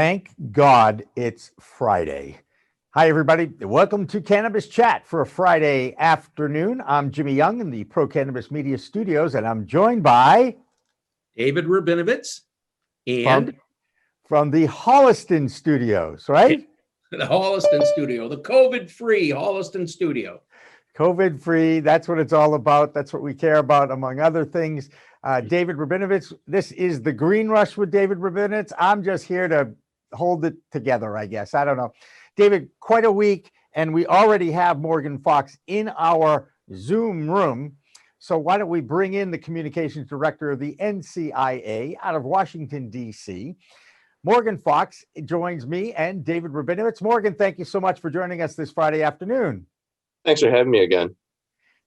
Thank God it's Friday. Hi, everybody. Welcome to Cannabis Chat for a Friday afternoon. I'm Jimmy Young in the Pro Cannabis Media Studios, and I'm joined by David Rabinovitz and from the Holliston Studios, right? The Holliston Studio, the COVID-free Holliston Studio. COVID-free, that's what it's all about. That's what we care about, among other things. David Rabinovitz, this is the Green Rush with David Rabinovitz. I'm just here to hold it together, I guess. I don't know. David, quite a week, and we already have Morgan Fox in our Zoom room. So why don't we bring in the communications director of the NCIA out of Washington, D.C. Morgan Fox joins me and David Rabinovitz. Morgan, thank you so much for joining us this Friday afternoon. Thanks for having me again.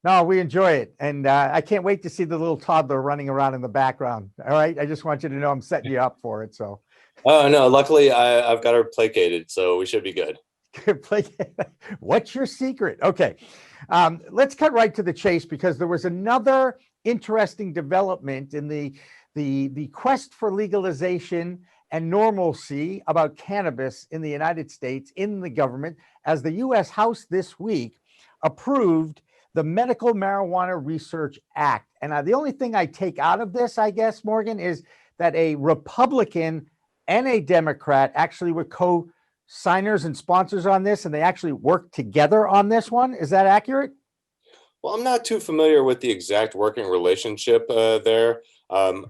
No, we enjoy it. And I can't wait to see the little toddler running around in the background. All right. I just want you to know I'm setting you up for it. So. Oh, no, luckily I've got her placated, so we should be good. What's your secret? Okay. Let's cut right to the chase, because there was another interesting development in the quest for legalization and normalcy about cannabis in the United States, in the government, as the U.S. House this week approved the Medical Marijuana Research Act. And the only thing I take out of this, I guess, Morgan, is that a Republican and a Democrat actually were co-signers and sponsors on this, and they actually worked together on this one. Is that accurate? Well, I'm not too familiar with the exact working relationship there.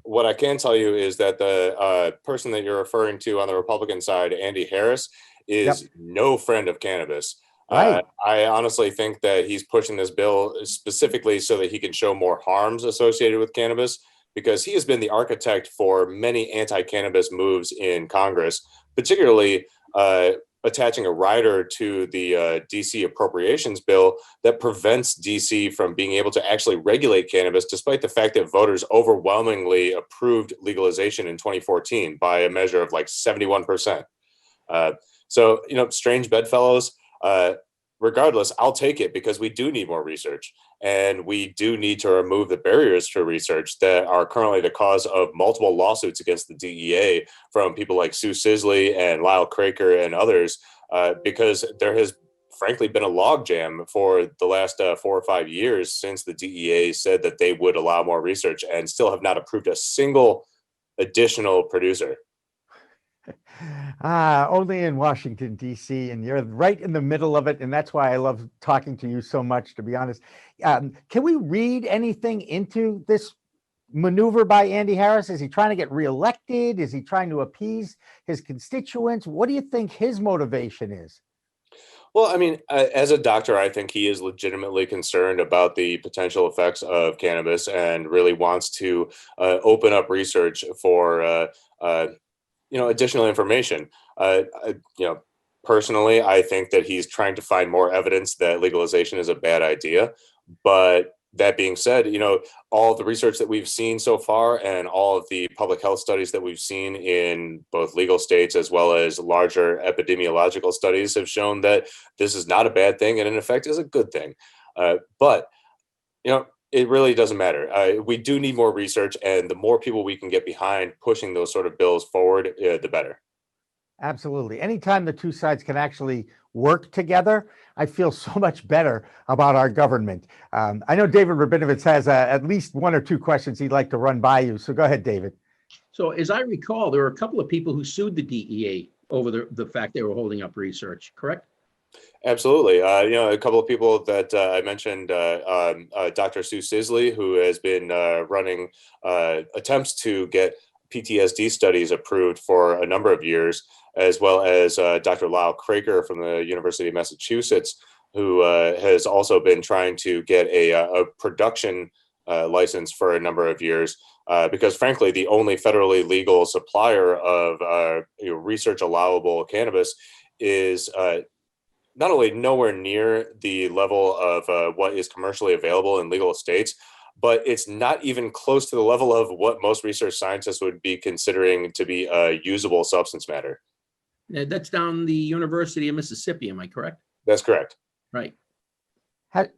What I can tell you is that the person that you're referring to on the Republican side, Andy Harris, is no friend of cannabis. Right. I honestly think that he's pushing this bill specifically so that he can show more harms associated with cannabis, because he has been the architect for many anti-cannabis moves in Congress, particularly attaching a rider to the DC appropriations bill that prevents DC from being able to actually regulate cannabis, despite the fact that voters overwhelmingly approved legalization in 2014 by a measure of like 71%. So, strange bedfellows. Regardless, I'll take it, because we do need more research, and we do need to remove the barriers to research that are currently the cause of multiple lawsuits against the DEA from people like Sue Sisley and Lyle Craker and others, because there has frankly been a logjam for the last 4 or 5 years since the DEA said that they would allow more research, and still have not approved a single additional producer. Only in Washington, D.C., and you're right in the middle of it. And that's why I love talking to you so much, to be honest. Can we read anything into this maneuver by Andy Harris? Is he trying to get reelected? Is he trying to appease his constituents? What do you think his motivation is? Well, I mean, as a doctor, I think he is legitimately concerned about the potential effects of cannabis, and really wants to open up research for additional information. Personally, I think that he's trying to find more evidence that legalization is a bad idea. But that being said, all of the research that we've seen so far, and all of the public health studies that we've seen in both legal states as well as larger epidemiological studies, have shown that this is not a bad thing, and in effect is a good thing. But it really doesn't matter. We do need more research, and the more people we can get behind pushing those sort of bills forward, the better. Absolutely. Anytime the two sides can actually work together, I feel so much better about our government. I know David Rabinovitz has at least 1 or 2 questions he'd like to run by you. So go ahead, David. So as I recall, there were a couple of people who sued the DEA over the fact they were holding up research, correct? Absolutely. A couple of people that I mentioned, Dr. Sue Sisley, who has been running attempts to get PTSD studies approved for a number of years, as well as Dr. Lyle Craker from the University of Massachusetts, who has also been trying to get a production license for a number of years, because frankly, the only federally legal supplier of research allowable cannabis is not only nowhere near the level of what is commercially available in legal states, but it's not even close to the level of what most research scientists would be considering to be a usable substance matter. That's down the University of Mississippi, am I correct? That's correct. Right.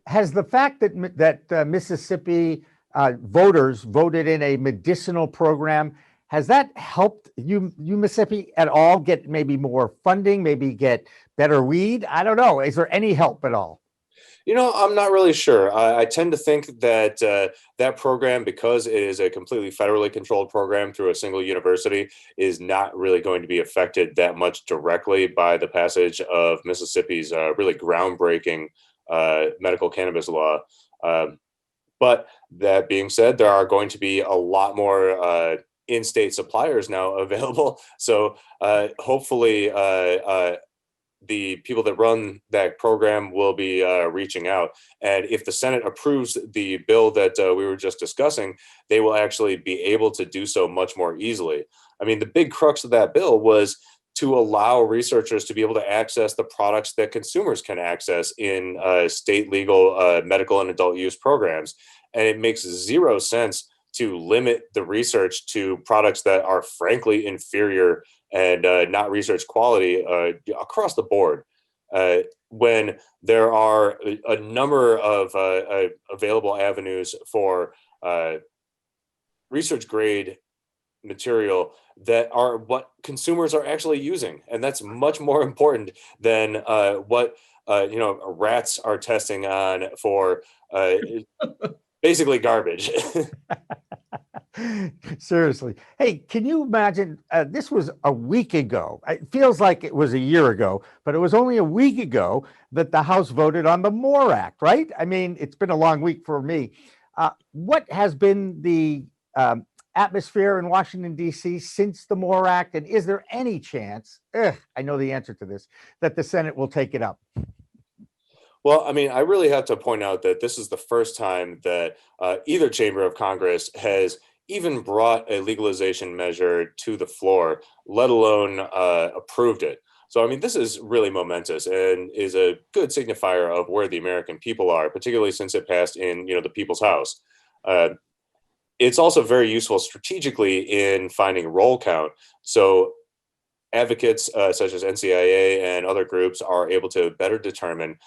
Has the fact that Mississippi voters voted in a medicinal program, Has that helped you Mississippi at all get maybe more funding, maybe get better weed? I don't know. Is there any help at all? I'm not really sure. I tend to think that that program, because it is a completely federally controlled program through a single university, is not really going to be affected that much directly by the passage of Mississippi's really groundbreaking medical cannabis law. But that being said, there are going to be a lot more in-state suppliers now available. So hopefully, the people that run that program will be reaching out. And if the Senate approves the bill that we were just discussing, they will actually be able to do so much more easily. I mean, the big crux of that bill was to allow researchers to be able to access the products that consumers can access in state legal medical and adult use programs. And it makes zero sense to limit the research to products that are frankly inferior and not research quality across the board, when there are a number of available avenues for research grade material that are what consumers are actually using, and that's much more important than what rats are testing on for basically garbage. Seriously. Hey, can you imagine? This was a week ago. It feels like it was a year ago, but it was only a week ago that the House voted on the MORE Act, right? I mean, it's been a long week for me. What has been the atmosphere in Washington, D.C. since the MORE Act? And is there any chance, I know the answer to this, that the Senate will take it up? Well, I mean, I really have to point out that this is the first time that either chamber of Congress has even brought a legalization measure to the floor, let alone approved it. So, I mean, this is really momentous and is a good signifier of where the American people are, particularly since it passed in, the People's House. It's also very useful strategically in finding roll count. So advocates such as NCIA and other groups are able to better determine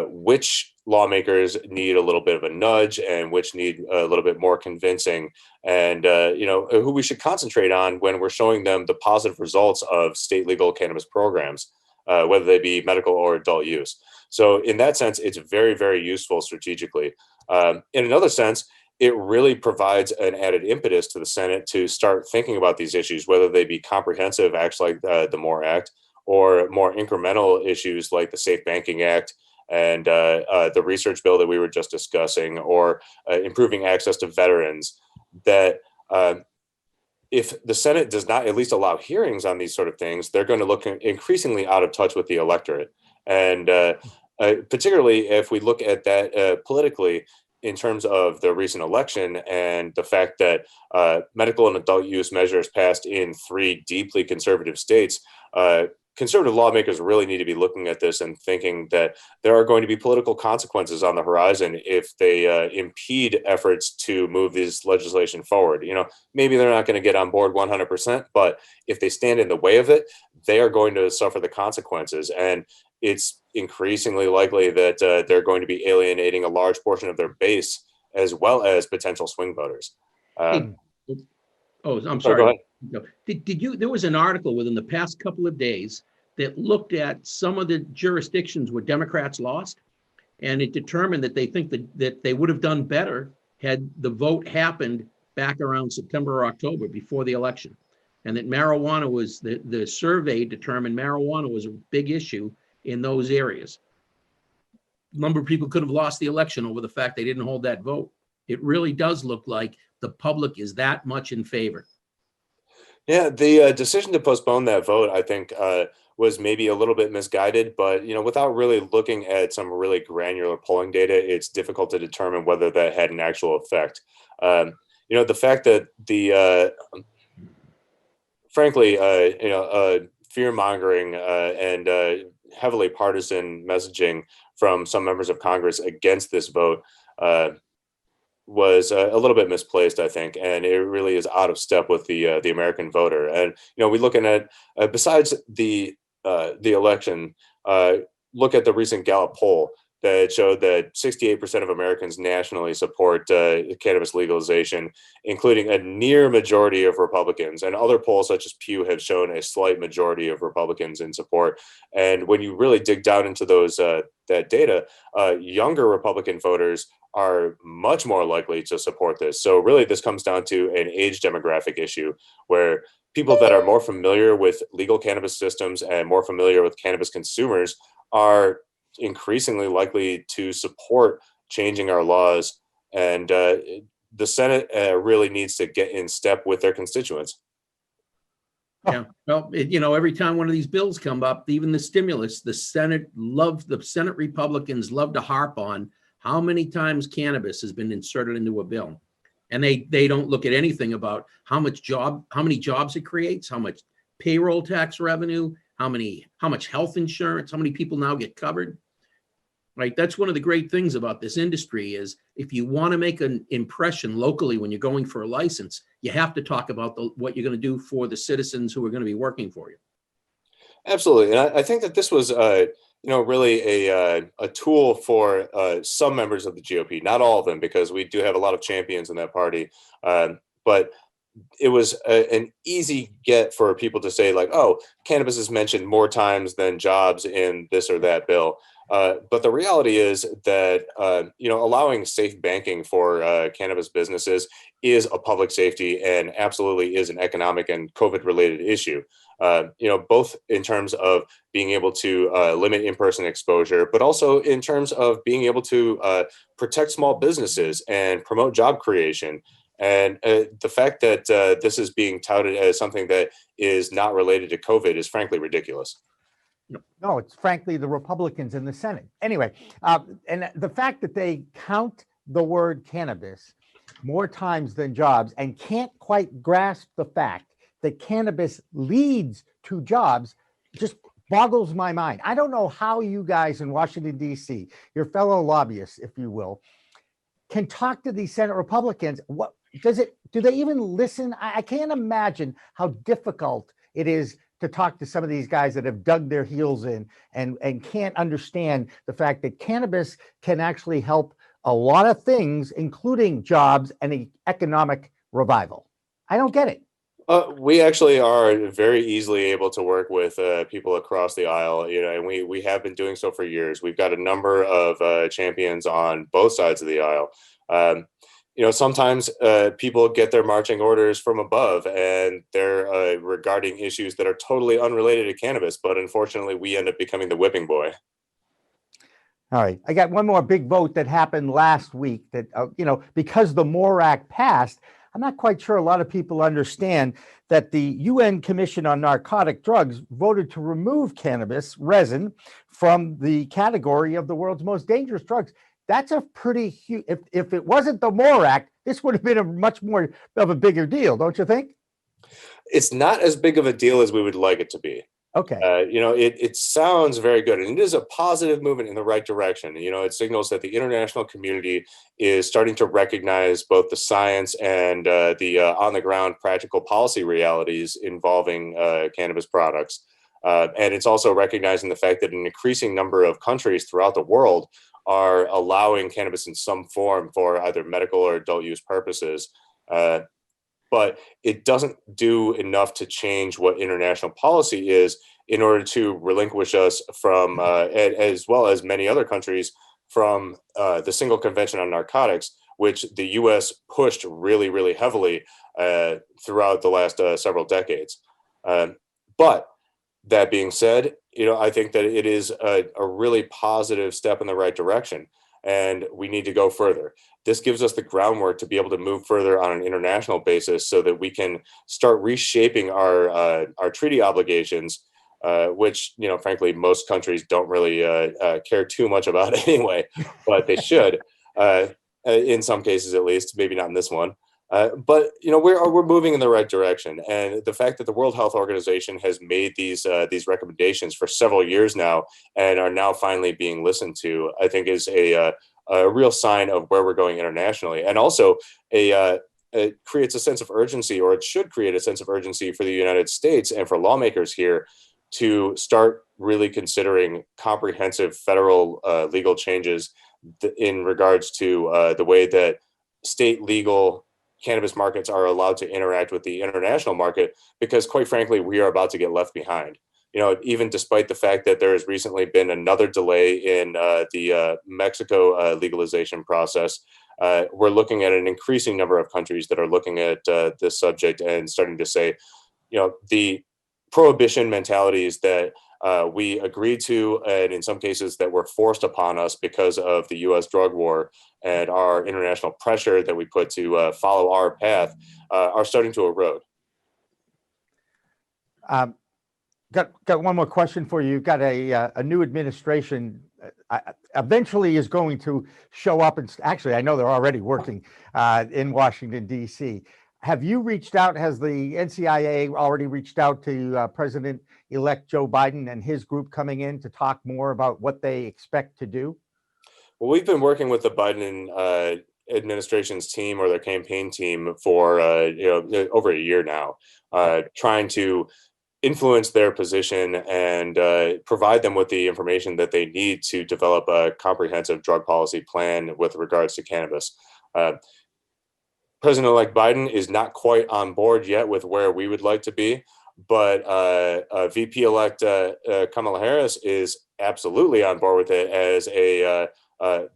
which lawmakers need a little bit of a nudge and which need a little bit more convincing, and who we should concentrate on when we're showing them the positive results of state legal cannabis programs, whether they be medical or adult use. So in that sense, it's very, very useful strategically. In another sense, it really provides an added impetus to the Senate to start thinking about these issues, whether they be comprehensive acts like the MORE Act or more incremental issues like the Safe Banking Act and the research bill that we were just discussing, or improving access to veterans. That if the Senate does not at least allow hearings on these sort of things, they're going to look increasingly out of touch with the electorate. And particularly if we look at that politically, in terms of the recent election and the fact that medical and adult use measures passed in 3 deeply conservative states, conservative lawmakers really need to be looking at this and thinking that there are going to be political consequences on the horizon if they impede efforts to move this legislation forward. Maybe they're not going to get on board 100%, but if they stand in the way of it, they are going to suffer the consequences. And it's increasingly likely that they're going to be alienating a large portion of their base, as well as potential swing voters. I'm Go sorry. ahead. There was an article within the past couple of days that looked at some of the jurisdictions where Democrats lost, and it determined that they think that they would have done better had the vote happened back around September or October before the election. And that marijuana was, the survey determined marijuana was a big issue in those areas. A number of people could have lost the election over the fact they didn't hold that vote. It really does look like the public is that much in favor. Yeah, the decision to postpone that vote, I think, was maybe a little bit misguided. But without really looking at some really granular polling data, it's difficult to determine whether that had an actual effect. The fact that the frankly, fear mongering and heavily partisan messaging from some members of Congress against this vote was a little bit misplaced, I think, and it really is out of step with the American voter. And we're looking at besides the election, look at the recent Gallup poll. that showed that 68% of Americans nationally support cannabis legalization, including a near majority of Republicans. And other polls such as Pew have shown a slight majority of Republicans in support. And when you really dig down into those that data, younger Republican voters are much more likely to support this. So really, this comes down to an age demographic issue where people that are more familiar with legal cannabis systems and more familiar with cannabis consumers are increasingly likely to support changing our laws. And the Senate really needs to get in step with their constituents. Yeah, well, every time one of these bills come up, even the stimulus, the Senate Republicans love to harp on how many times cannabis has been inserted into a bill. And they don't look at anything about how many jobs it creates, how much payroll tax revenue, how much health insurance, how many people now get covered. Right? That's one of the great things about this industry is if you want to make an impression locally when you're going for a license, you have to talk about what you're going to do for the citizens who are going to be working for you. Absolutely. And I think that this was really a tool for some members of the GOP, not all of them, because we do have a lot of champions in that party. But it was an easy get for people to say, like, oh, cannabis is mentioned more times than jobs in this or that bill. But the reality is that, allowing safe banking for cannabis businesses is a public safety and absolutely is an economic and COVID-related issue. Both in terms of being able to limit in-person exposure, but also in terms of being able to protect small businesses and promote job creation. And the fact that this is being touted as something that is not related to COVID is frankly ridiculous. No, it's frankly the Republicans in the Senate. Anyway, and the fact that they count the word cannabis more times than jobs and can't quite grasp the fact that cannabis leads to jobs just boggles my mind. I don't know how you guys in Washington, D.C., your fellow lobbyists, if you will, can talk to these Senate Republicans. Do they even listen? I can't imagine how difficult it is to talk to some of these guys that have dug their heels in and can't understand the fact that cannabis can actually help a lot of things, including jobs and an economic revival. I don't get it. We actually are very easily able to work with people across the aisle, and we have been doing so for years. We've got a number of champions on both sides of the aisle. Sometimes people get their marching orders from above and they're regarding issues that are totally unrelated to cannabis, but unfortunately we end up becoming the whipping boy. All right. I got one more big vote that happened last week that, because the MORE Act passed, I'm not quite sure a lot of people understand that the UN Commission on Narcotic Drugs voted to remove cannabis resin from the category of the world's most dangerous drugs. That's a pretty huge, if it wasn't the MORE Act, this would have been a much more of a bigger deal, don't you think? It's not as big of a deal as we would like it to be. Okay. It sounds very good, and it is a positive movement in the right direction. It signals that the international community is starting to recognize both the science and the on-the-ground practical policy realities involving cannabis products. And it's also recognizing the fact that an increasing number of countries throughout the world are allowing cannabis in some form for either medical or adult use purposes. But it doesn't do enough to change what international policy is in order to relinquish us from, as well as many other countries, from the single convention on narcotics, which the U.S. pushed really, really heavily throughout the last several decades. But that being said, I think that it is a really positive step in the right direction, and we need to go further. This gives us the groundwork to be able to move further on an international basis so that we can start reshaping our treaty obligations, which, frankly, most countries don't really care too much about anyway, but they should, in some cases at least, maybe not in this one. But we're moving in the right direction, and the fact that the World Health Organization has made these recommendations for several years now and are now finally being listened to, I think, is a real sign of where we're going internationally, and also it creates a sense of urgency, or it should create a sense of urgency for the United States and for lawmakers here to start really considering comprehensive federal legal changes in regards to the way that state legal cannabis markets are allowed to interact with the international market, because quite frankly, we are about to get left behind. Even despite the fact that there has recently been another delay in the Mexico legalization process, we're looking at an increasing number of countries that are looking at this subject and starting to say, the prohibition mentalities that we agreed to, and in some cases that were forced upon us because of the U.S. drug war and our international pressure that we put to follow our path, are starting to erode. Got one more question for you. You've got a new administration eventually is going to show up, and actually I know they're already working in Washington, D.C. Have you reached out? Has the NCIA already reached out to President-elect Joe Biden and his group coming in to talk more about what they expect to do? Well, we've been working with the Biden administration's team, or their campaign team, for over a year now, trying to influence their position and provide them with the information that they need to develop a comprehensive drug policy plan with regards to cannabis. President-elect Biden is not quite on board yet with where we would like to be, but VP-elect Kamala Harris is absolutely on board with it as the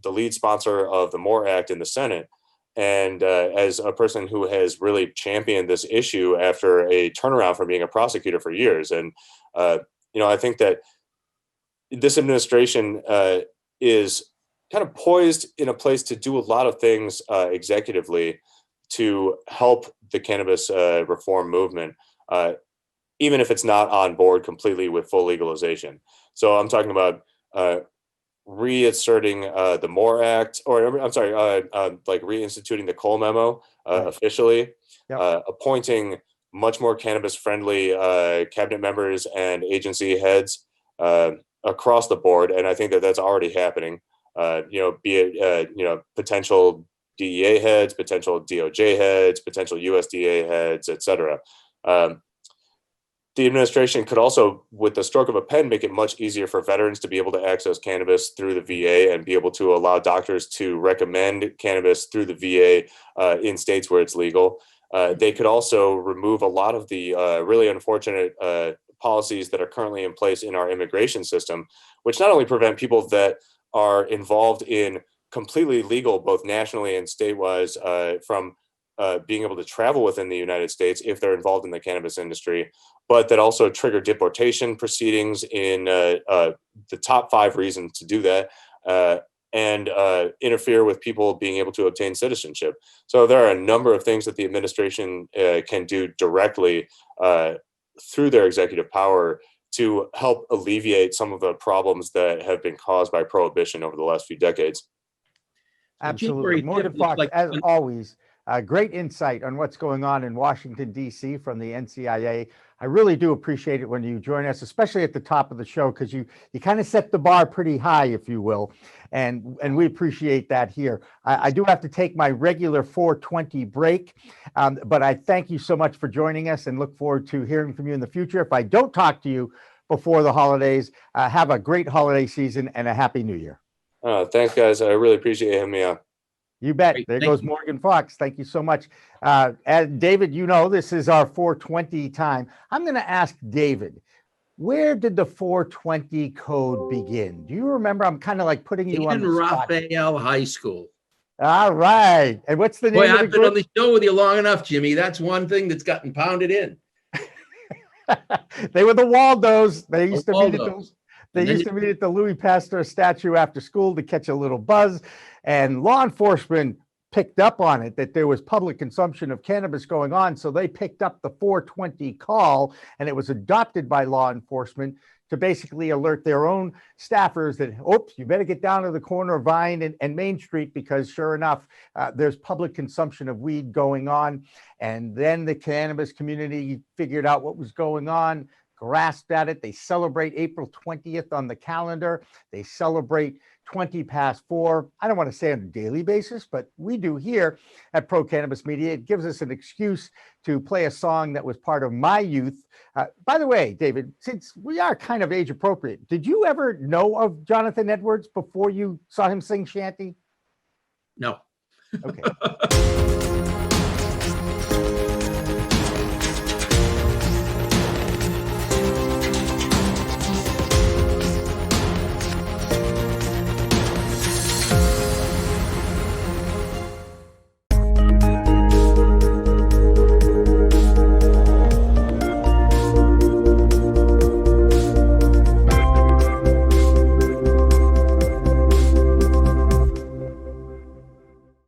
lead sponsor of the MORE Act in the Senate. And as a person who has really championed this issue after a turnaround from being a prosecutor for years. And, I think that this administration is kind of poised in a place to do a lot of things executively to help the cannabis reform movement, even if it's not on board completely with full legalization. So I'm talking about reasserting the MORE Act, or I'm sorry, like reinstituting the Cole Memo officially, appointing much more cannabis-friendly cabinet members and agency heads across the board, and I think that that's already happening. Be it potential DEA heads, potential DOJ heads, potential USDA heads, etc. The administration could also, with the stroke of a pen, make it much easier for veterans to be able to access cannabis through the VA and be able to allow doctors to recommend cannabis through the VA in states where it's legal. They could also remove a lot of the really unfortunate policies that are currently in place in our immigration system, which not only prevent people that are involved in completely legal, both nationally and state-wise, from being able to travel within the United States if they're involved in the cannabis industry, but that also trigger deportation proceedings in the top 5 reasons to do that, and interfere with people being able to obtain citizenship. So there are a number of things that the administration can do directly through their executive power to help alleviate some of the problems that have been caused by prohibition over the last few decades. Absolutely. Morgan Fox, as always, great insight on what's going on in Washington, D.C. from the NCIA. I really do appreciate it when you join us, especially at the top of the show, because you kind of set the bar pretty high, if you will, and we appreciate that here. I do have to take my regular 4:20 break, but I thank you so much for joining us and look forward to hearing from you in the future. If I don't talk to you before the holidays, have a great holiday season and a happy new year. Thanks, guys. I really appreciate you having me on. You bet. Great. There Thank goes you. Morgan Fox. Thank you so much. And David, this is our 4:20 time. I'm going to ask David, where did the 4:20 code begin? Do you remember? I'm kind of like putting you on in the spot. Raphael High School. All right. And what's the name Boy, of the I've been on group? the show with you long enough, Jimmy. That's one thing that's gotten pounded in. They were the Waldos. They used to meet at Waldos. the Louis Pasteur statue after school to catch a little buzz, and law enforcement picked up on it, that there was public consumption of cannabis going on. So they picked up the 4:20 call, and it was adopted by law enforcement to basically alert their own staffers that, oops, you better get down to the corner of Vine and Main Street, because sure enough, there's public consumption of weed going on. And then the cannabis community figured out what was going on, grasped at it. They celebrate April 20th on the calendar. They celebrate 20 past 4. I don't want to say on a daily basis, but we do here at Pro Cannabis Media. It gives us an excuse to play a song that was part of my youth. By the way, David, since we are kind of age appropriate, did you ever know of Jonathan Edwards before you saw him sing Shanty? No. Okay.